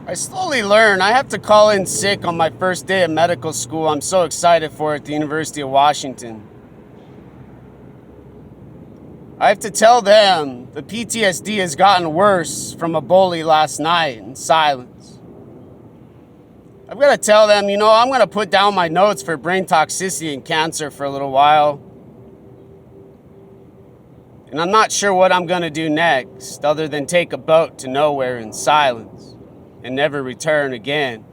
I slowly learn. I have to call in sick on my first day of medical school. I'm so excited for it at the University of Washington. I have to tell them the PTSD has gotten worse from a bully last night in silence. I've got to tell them, I'm going to put down my notes for brain toxicity and cancer for a little while. And I'm not sure what I'm going to do next other than take a boat to nowhere in silence and never return again.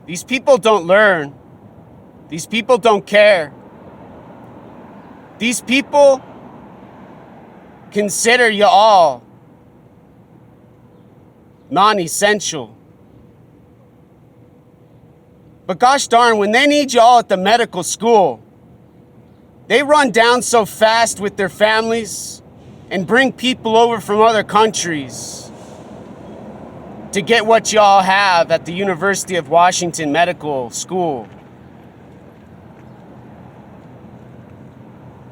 These people don't learn. These people don't care. These people consider you all non-essential. But gosh darn, when they need you all at the medical school, they run down so fast with their families and bring people over from other countries to get what y'all have at the University of Washington Medical School.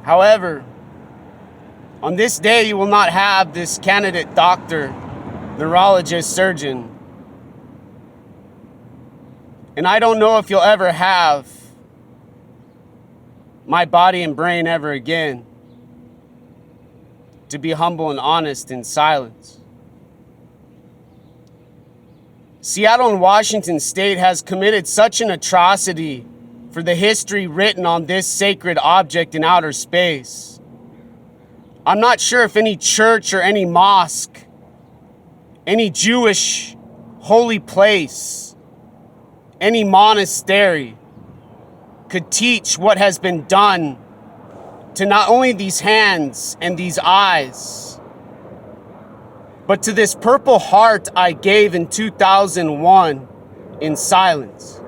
However, on this day, you will not have this candidate doctor, neurologist, surgeon. And I don't know if you'll ever have my body and brain ever again, to be humble and honest in silence. Seattle and Washington State has committed such an atrocity for the history written on this sacred object in outer space. I'm not sure if any church or any mosque, any Jewish holy place, any monastery could teach what has been done to not only these hands and these eyes, but to this purple heart I gave in 2001 in silence.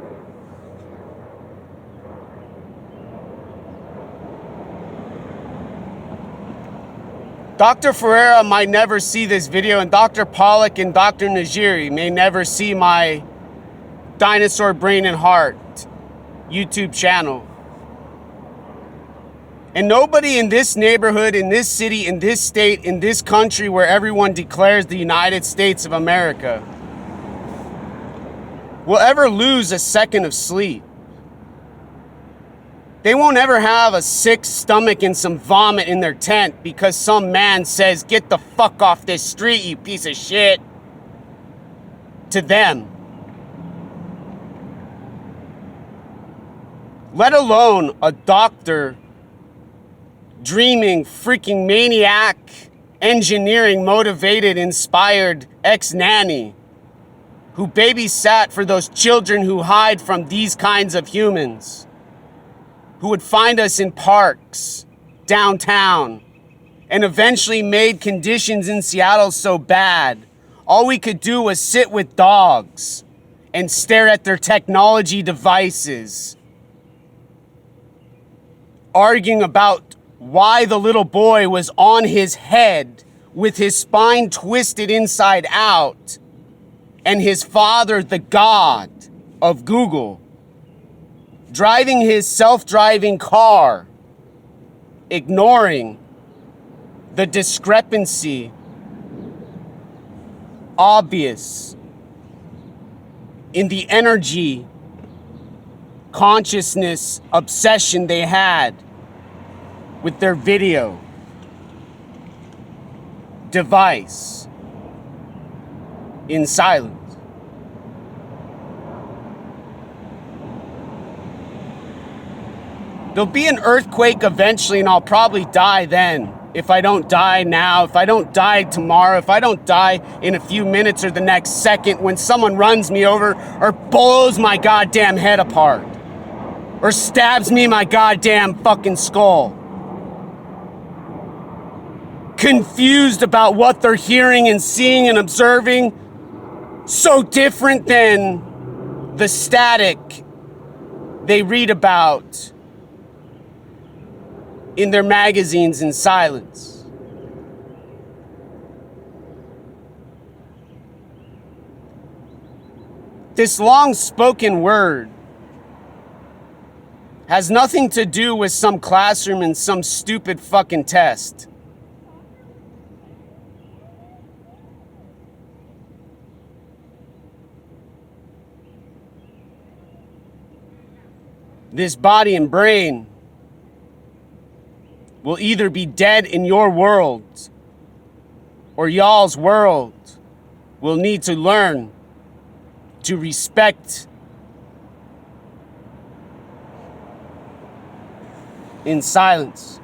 Dr. Ferreira might never see this video, and Dr. Pollack and Dr. Najiri may never see my Dinosaur Brain and Heart YouTube channel. And nobody in this neighborhood, in this city, in this state, in this country where everyone declares the United States of America will ever lose a second of sleep. They won't ever have a sick stomach and some vomit in their tent because some man says, "Get the fuck off this street, you piece of shit," to them. Let alone a doctor, dreaming, freaking maniac, engineering, motivated, inspired ex-nanny who babysat for those children who hide from these kinds of humans, who would find us in parks, downtown, and eventually made conditions in Seattle so bad, all we could do was sit with dogs and stare at their technology devices, arguing about why the little boy was on his head with his spine twisted inside out, and his father, the god of Google, driving his self-driving car, ignoring the discrepancy, obvious, in the energy, consciousness, obsession they had with their video device in silence. There'll be an earthquake eventually, and I'll probably die then. If I don't die now, if I don't die tomorrow, if I don't die in a few minutes or the next second when someone runs me over or blows my goddamn head apart or stabs me in my goddamn fucking skull. Confused about what they're hearing and seeing and observing, so different than the static they read about in their magazines in silence. This long spoken word has nothing to do with some classroom and some stupid fucking test. This body and brain will either be dead in your world, or y'all's world will need to learn to respect in silence.